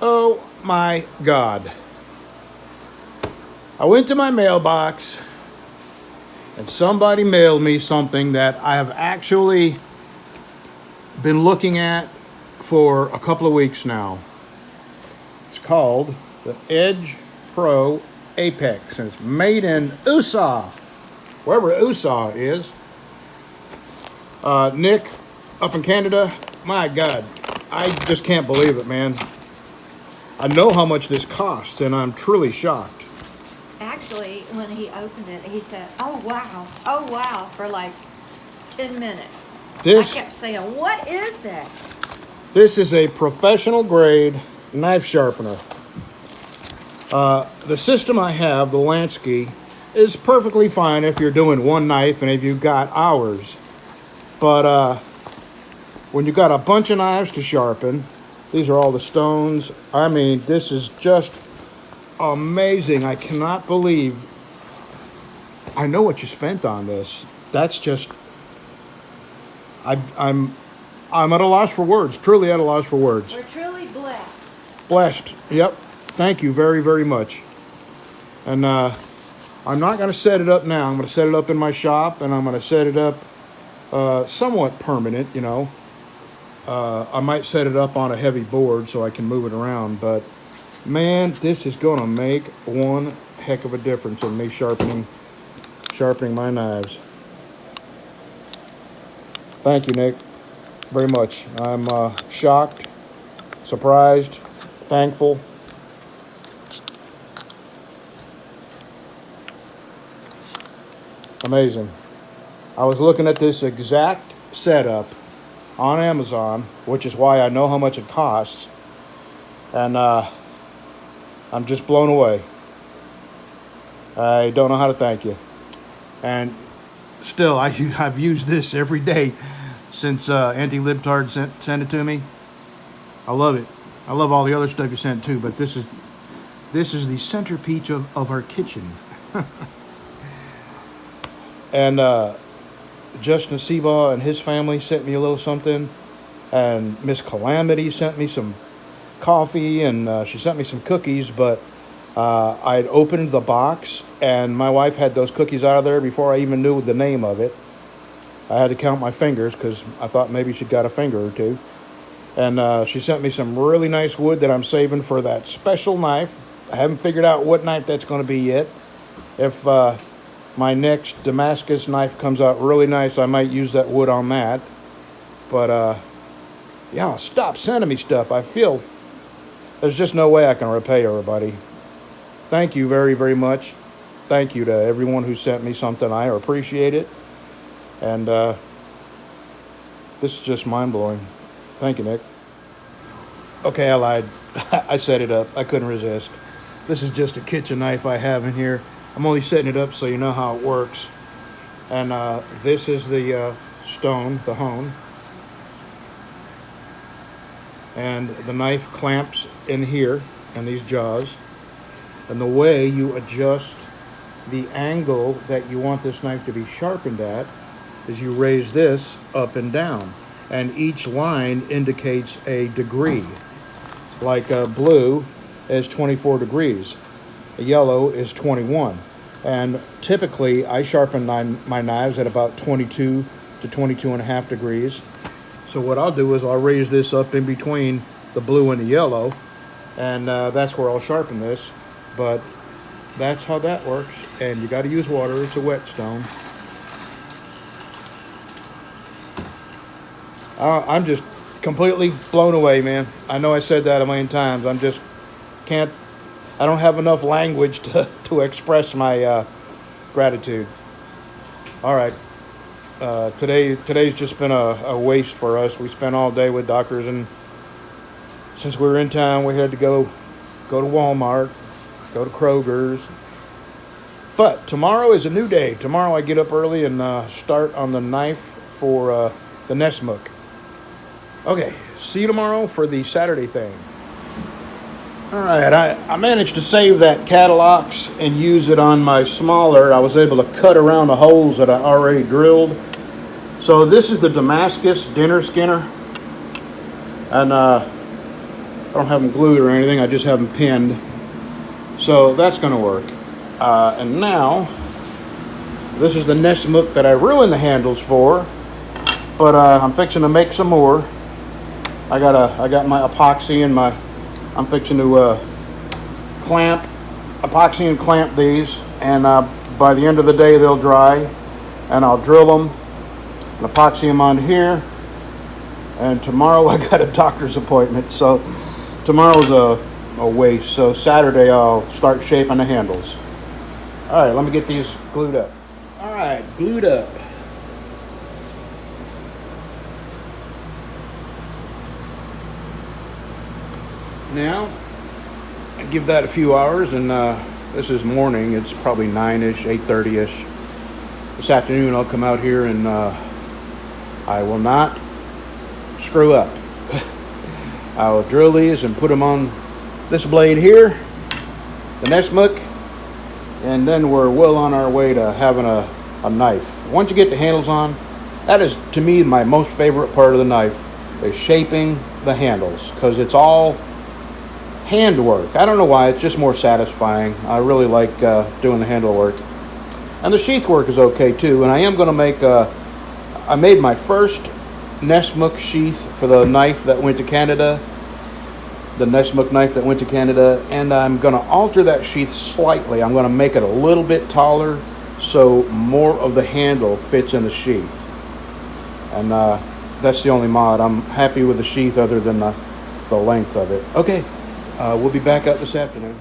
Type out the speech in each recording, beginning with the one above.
Oh my God. I went to my mailbox and somebody mailed me something that I have actually been looking at for a couple of weeks now. It's called the Edge Pro Apex, and it's made in USA, wherever USA is. Nick, up in Canada, my God, I just can't believe it, man. I know how much this costs, and I'm truly shocked. Actually, when he opened it, he said, oh wow, for like 10 minutes. I This kept saying, what is that? this is a professional grade knife sharpener. The system I have, the Lansky, is perfectly fine if you're doing one knife and if you've got hours. But when you got a bunch of knives to sharpen, these are all the stones. I mean, this is just amazing. I cannot believe I know what you spent on this. That's just I, I'm I'm at a loss for words. Truly at a loss for words. We're truly blessed. Blessed. Yep. Thank you very very much. And I'm not going to set it up now. I'm going to set it up in my shop, and I'm going to set it up somewhat permanent. I might set it up on a heavy board so I can move it around. But man, this is going to make one heck of a difference in me sharpening my knives. Thank you, Nick, very much. I'm shocked, surprised, thankful. Amazing. I was looking at this exact setup on Amazon, which is why I know how much it costs, and I'm just blown away. I don't know how to thank you. And still, I've used this every day since Anti-Libtard sent it to me. I love it. I love all the other stuff you sent too, but this is the centerpiece of our kitchen. And Justin Seabaugh and his family sent me a little something, and Miss Calamity sent me some coffee, and she sent me some cookies. But I'd opened the box, and my wife had those cookies out of there before I even knew the name of it. I had to count my fingers because I thought maybe she'd got a finger or two. And she sent me some really nice wood that I'm saving for that special knife. I haven't figured out what knife that's going to be yet. If my next Damascus knife comes out really nice, I might use that wood on that. But yeah, stop sending me stuff. I feel there's just no way I can repay everybody. Thank you very, very much. Thank you to everyone who sent me something. I appreciate it. And this is just mind-blowing. Thank you, Nick. Okay, I lied. I set it up. I couldn't resist. This is just a kitchen knife I have in here. I'm only setting it up so you know how it works. And this is the stone, the hone. And the knife clamps in here, in these jaws. And the way you adjust the angle that you want this knife to be sharpened at is you raise this up and down. And each line indicates a degree. Like blue is 24 degrees. Yellow is 21. And typically I sharpen my knives at about 22 to 22 and a half degrees. So what I'll do is I'll raise this up in between the blue and the yellow, and that's where I'll sharpen this. But that's how that works. And you got to use water. It's a whetstone. I'm just completely blown away, man. I know I said that a million times. I'm just can't. I don't have enough language to express my gratitude. All right. Today's just been a waste for us. We spent all day with doctors, and since we were in town, we had to go to Walmart, go to Kroger's. But tomorrow is a new day. Tomorrow I get up early and start on the knife for the Nessmuk. Okay, see you tomorrow for the Saturday thing. All right, I managed to save that Cadillacs and use it on my smaller. I was able to cut around the holes that I already drilled. So this is the Damascus dinner skinner. And I don't have them glued or anything. I just have them pinned. So that's going to work. And now, this is the Knifemaking that I ruined the handles for. But I'm fixing to make some more. I got my epoxy and I'm fixing to epoxy and clamp these. And by the end of the day, they'll dry. And I'll drill them and epoxy them on here. And tomorrow I got a doctor's appointment, so tomorrow's a waste. So Saturday I'll start shaping the handles. All right, let me get these glued up. All right, glued up. Now, I give that a few hours, and this is morning. It's probably 9-ish, 8:30-ish. This afternoon I'll come out here and I will not screw up. I will drill these and put them on this blade here, the Knifemaking, and then we're well on our way to having a knife. Once you get the handles on, that is to me my most favorite part of the knife, is shaping the handles, because it's all handwork. I don't know why, it's just more satisfying. I really like doing the handle work. And the sheath work is okay too, and I am going to make I made my first Knifemaking sheath for the knife that went to Canada, the Knifemaking knife that went to Canada, and I'm going to alter that sheath slightly. I'm going to make it a little bit taller so more of the handle fits in the sheath. And that's the only mod. I'm happy with the sheath other than the length of it. Okay, we'll be back up this afternoon.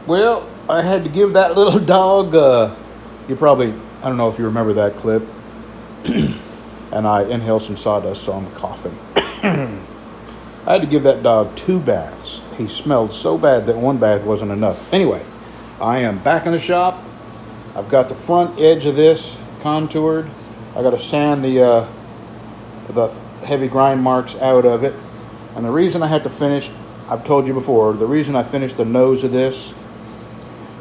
Well, I had to give that little dog, you probably, I don't know if you remember that clip, and I inhaled some sawdust, so I'm coughing. I had to give that dog 2 baths. He smelled so bad that 1 bath wasn't enough. Anyway, I am back in the shop. I've got the front edge of this contoured. I got to sand the heavy grind marks out of it. And the reason I had to finish, I've told you before, the reason I finished the nose of this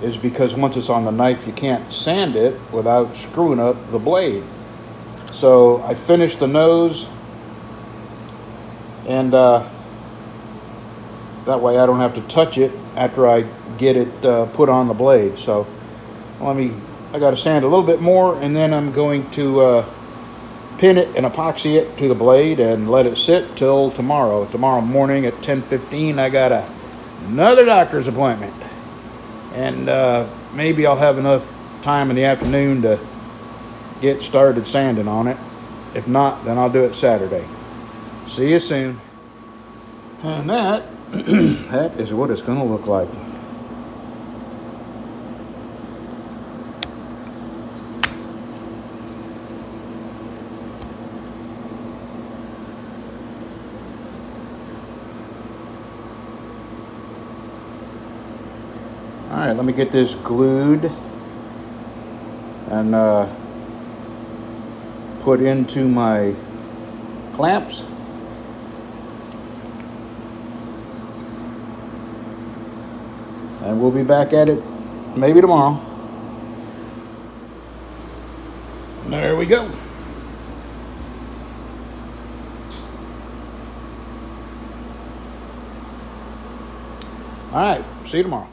is because once it's on the knife, you can't sand it without screwing up the blade. So I finished the nose, and that way I don't have to touch it after I get it put on the blade. So I got to sand a little bit more, and then I'm going to pin it and epoxy it to the blade and let it sit till tomorrow. Tomorrow morning at 10:15, I got another doctor's appointment. And maybe I'll have enough time in the afternoon to get started sanding on it. If not, then I'll do it Saturday. See you soon. And that is what it's going to look like. All right, let me get this glued and put into my clamps. And we'll be back at it maybe tomorrow. There we go. All right, see you tomorrow.